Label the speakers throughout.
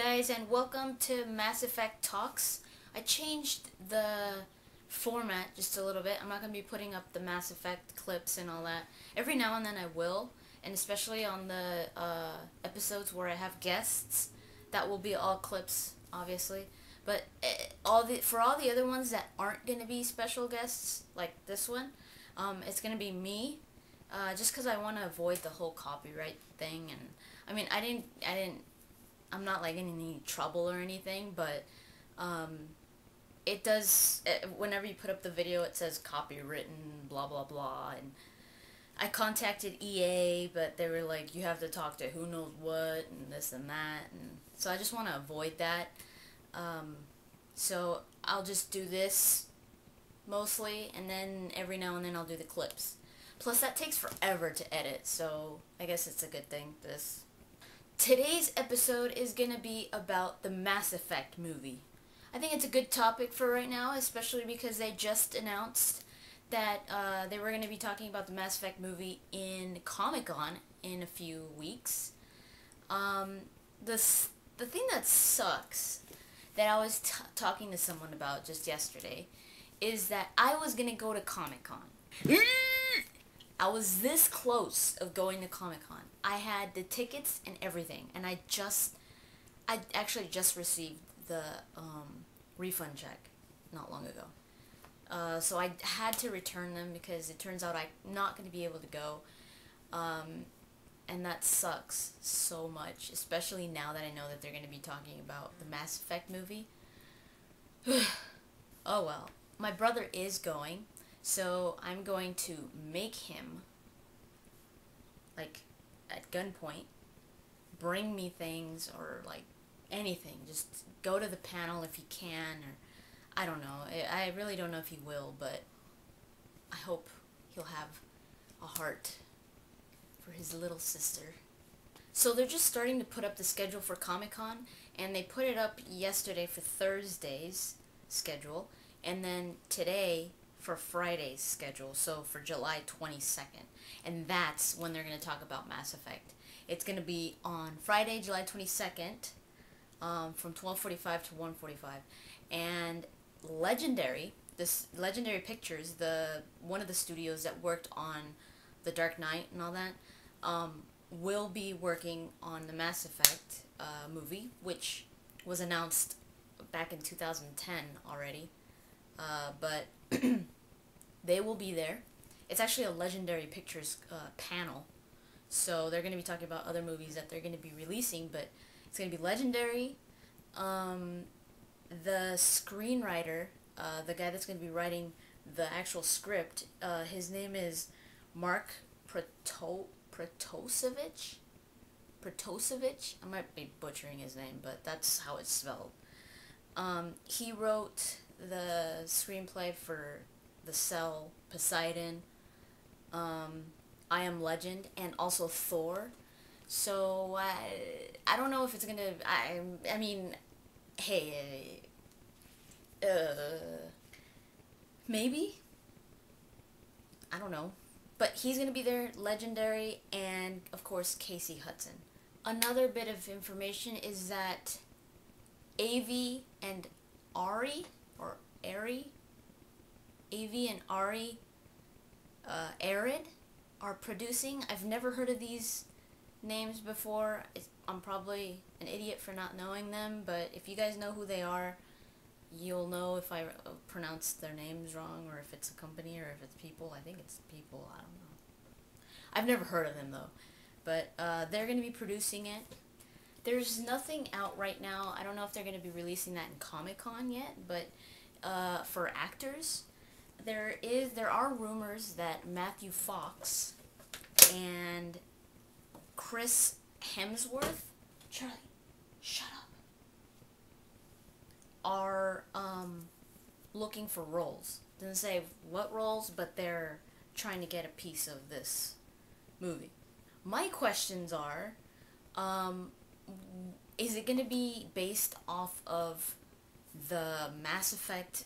Speaker 1: guys, and welcome to Mass Effect Talks. I changed the format just a little bit. I'm not going to be putting up the Mass Effect clips and all that. Every now and then I will, and especially on the episodes where I have guests, that will be all clips, obviously. But for all the other ones that aren't going to be special guests, like this one, it's going to be me, just because I want to avoid the whole copyright thing. And I mean, I'm not like in any trouble or anything, but it does, whenever you put up the video, it says copywritten, blah blah blah. And I contacted EA, but they were like, you have to talk to who knows what and this and that, and so I just want to avoid that. So I'll just do this mostly, and then every now and then I'll do the clips. Plus that takes forever to edit, so I guess it's a good thing, this. Today's episode is going to be about the Mass Effect movie. I think it's a good topic for right now, especially because they just announced that they were going to be talking about the Mass Effect movie in Comic-Con in a few weeks. The thing that sucks, that I was talking to someone about just yesterday, is that I was going to go to Comic-Con. I was this close of going to Comic-Con. I had the tickets and everything, and I actually just received the refund check not long ago. So I had to return them because it turns out I'm not going to be able to go, and that sucks so much, especially now that I know that they're going to be talking about the Mass Effect movie. Oh well. My brother is going. So I'm going to make him, like, at gunpoint, bring me things or, like, anything. Just go to the panel if he can, or I don't know. I really don't know if he will, but I hope he'll have a heart for his little sister. So they're just starting to put up the schedule for Comic-Con, and they put it up yesterday for Thursday's schedule, and then today for Friday's schedule, so for July 22nd. And that's when they're going to talk about Mass Effect. It's going to be on Friday, July 22nd, from 12:45 to 1:45. And Legendary Pictures, one of the studios that worked on The Dark Knight and all that, will be working on the Mass Effect movie, which was announced back in 2010 already. But they will be there. It's actually a Legendary Pictures panel, so they're going to be talking about other movies that they're going to be releasing, but it's going to be Legendary. The screenwriter, the guy that's going to be writing the actual script, his name is Mark Protosevich? I might be butchering his name, but that's how it's spelled. He wrote the screenplay for The Cell, Poseidon, I Am Legend, and also Thor. So I don't know if it's gonna. I mean, hey, maybe. I don't know, but he's gonna be there. Legendary, and of course Casey Hudson. Another bit of information is that AV and AVRe, or AVRe, AV and AVRe, ARID are producing. I've never heard of these names before. I'm probably an idiot for not knowing them, but if you guys know who they are, you'll know if I pronounce their names wrong, or if it's a company, or if it's people. I think it's people, I don't know. I've never heard of them, though. But they're going to be producing it. There's nothing out right now. I don't know if they're going to be releasing that in Comic-Con yet, but for actors, there are rumors that Matthew Fox and Chris Hemsworth, Charlie, shut up, are looking for roles. Doesn't say what roles, but they're trying to get a piece of this movie. My questions are, is it going to be based off of the Mass Effect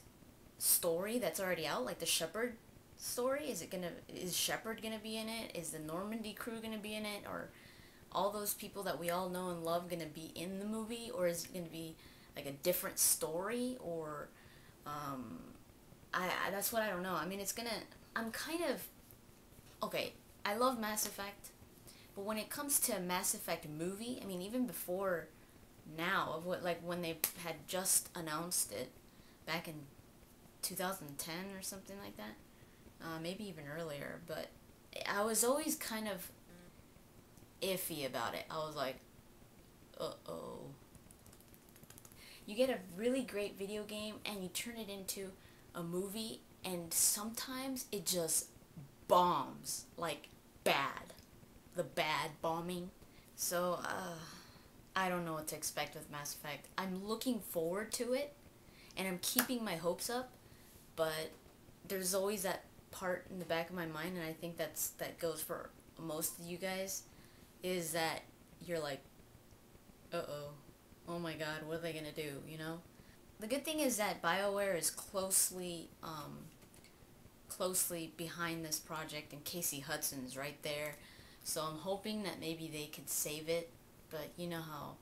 Speaker 1: story that's already out, like the Shepard story? Is Shepard gonna be in it? Is the Normandy crew gonna be in it? Or all those people that we all know and love gonna be in the movie, or is it gonna be like a different story, or I that's what I don't know. I mean, it's gonna. I'm kind of okay. I love Mass Effect, but when it comes to a Mass Effect movie, I mean, even before now, of what, like when they had just announced it back in 2010 or something like that, maybe even earlier. But I was always kind of iffy about it. I was like, uh-oh. You get a really great video game and you turn it into a movie, and sometimes it just bombs, like bad. The bad bombing. So, I don't know what to expect with Mass Effect. I'm looking forward to it, and I'm keeping my hopes up, but there's always that part in the back of my mind, and I think that goes for most of you guys, is that you're like, uh-oh, oh my god, what are they gonna do, you know? The good thing is that Bioware is closely behind this project, and Casey Hudson's right there, so I'm hoping that maybe they could save it, but you know how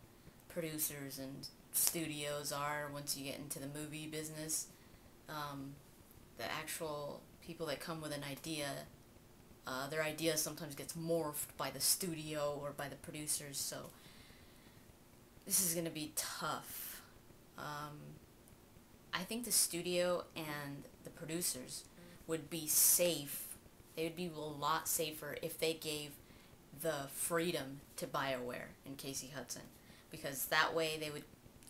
Speaker 1: producers and studios are once you get into the movie business. The actual people that come with an idea, their idea sometimes gets morphed by the studio or by the producers, so this is going to be tough. I think the studio and the producers would be safe. They would be a lot safer if they gave the freedom to Bioware and Casey Hudson, because that way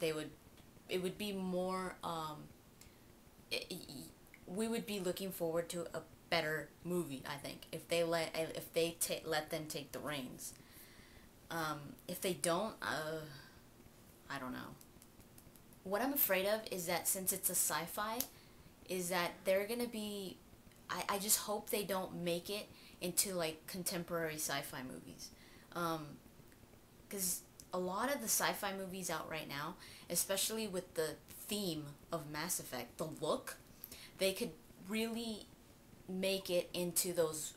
Speaker 1: it would be more, we would be looking forward to a better movie, I think, if they let them take the reins. If they don't, I don't know. What I'm afraid of is that since it's a sci-fi, is that they're gonna be, I just hope they don't make it into like contemporary sci-fi movies. Because a lot of the sci-fi movies out right now, especially with the theme of Mass Effect, the look, they could really make it into those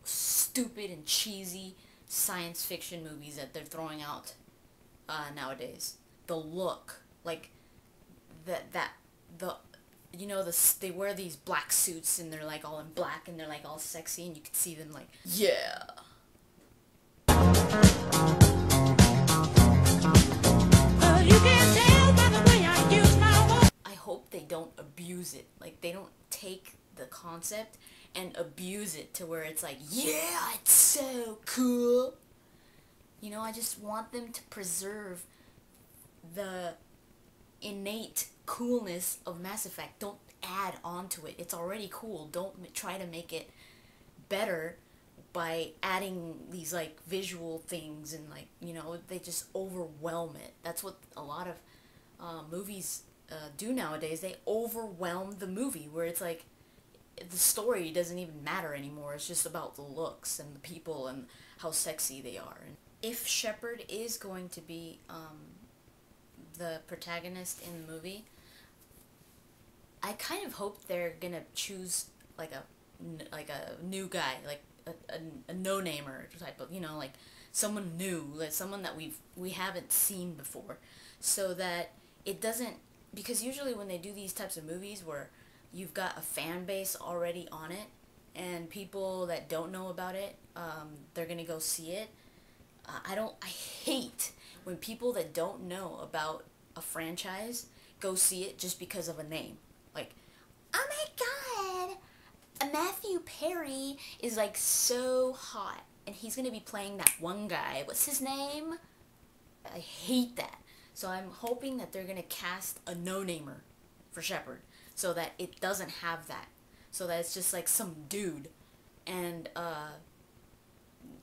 Speaker 1: stupid and cheesy science fiction movies that they're throwing out nowadays. The look, like the you know, they wear these black suits and they're like all in black and they're like all sexy, and you can see them like, yeah. You can tell by the way I use my voice. I hope they don't abuse it. Like, they don't take the concept and abuse it to where it's like, yeah, it's so cool. You know, I just want them to preserve the innate coolness of Mass Effect. Don't add on to it. It's already cool. Don't try to make it better by adding these like visual things, and like, you know, they just overwhelm it. That's what a lot of movies do nowadays. They overwhelm the movie, where it's like the story doesn't even matter anymore. It's just about the looks and the people and how sexy they are. And if Shepard is going to be the protagonist in the movie, I kind of hope they're gonna choose like a new guy, like a no-namer type of, you know, like someone new, like someone that we haven't seen before, so that it doesn't, because usually when they do these types of movies where you've got a fan base already on it and people that don't know about it, they're gonna go see it. I hate when people that don't know about a franchise go see it just because of a name. Like, oh my god, Matthew Perry is like so hot, and he's gonna be playing that one guy. What's his name? I hate that. So I'm hoping that they're gonna cast a no-namer for Shepard, so that it doesn't have that. So that it's just like some dude, and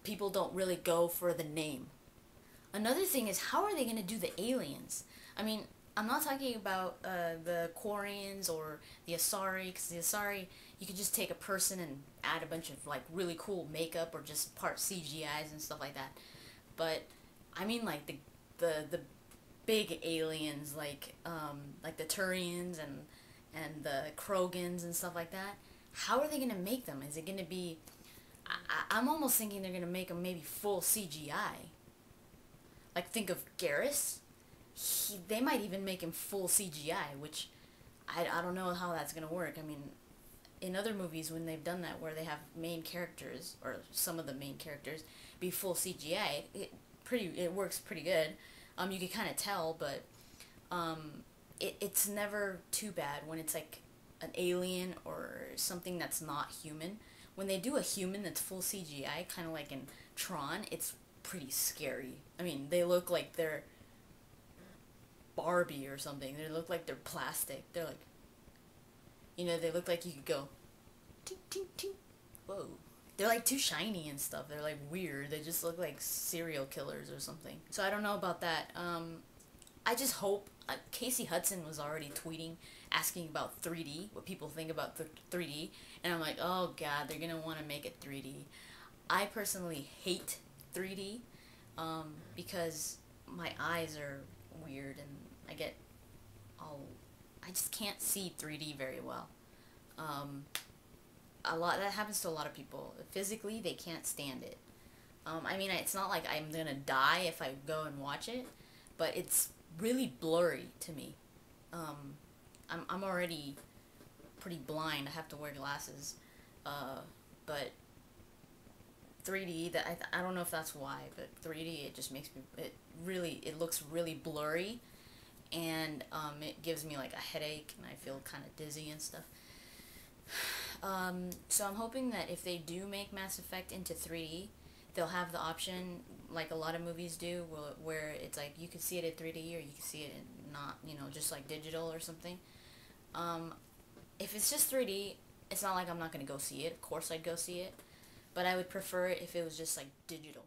Speaker 1: people don't really go for the name. Another thing is, how are they gonna do the aliens? I mean, I'm not talking about the Quarians or the Asari, because the Asari, you could just take a person and add a bunch of like really cool makeup or just part CGIs and stuff like that. But I mean, like the big aliens, like the Turians and the Krogans and stuff like that. How are they gonna make them? Is it gonna be? I'm almost thinking they're gonna make them maybe full CGI. Like, think of Garrus. They might even make him full CGI, which I don't know how that's gonna work. I mean, in other movies when they've done that, where they have main characters or some of the main characters be full CGI, it works pretty good. You can kind of tell, but it's never too bad when it's like an alien or something that's not human. When they do a human that's full CGI, kind of like in Tron, it's pretty scary. I mean, they look like they're Barbie or something. They look like they're plastic. They're like, they look like you could go, ting, ting, ting. Whoa. They're like too shiny and stuff. They're like weird. They just look like serial killers or something. So I don't know about that. I just hope, Casey Hudson was already tweeting, asking about 3D, what people think about 3D, and I'm like, oh god, they're gonna want to make it 3D. I personally hate 3D, because my eyes are weird and I just can't see 3D very well. That happens to a lot of people. Physically, they can't stand it. I mean, it's not like I'm gonna die if I go and watch it, but it's really blurry to me. I'm already pretty blind. I have to wear glasses, but 3D, I don't know if that's why, but 3D, it just makes me, it looks really blurry, and it gives me like a headache and I feel kind of dizzy and stuff. So I'm hoping that if they do make Mass Effect into 3D, they'll have the option, like a lot of movies do, where it's like you can see it in 3D or you can see it in not, just like digital or something. If it's just 3D, it's not like I'm not going to go see it. Of course I'd go see it. But I would prefer it if it was just like digital.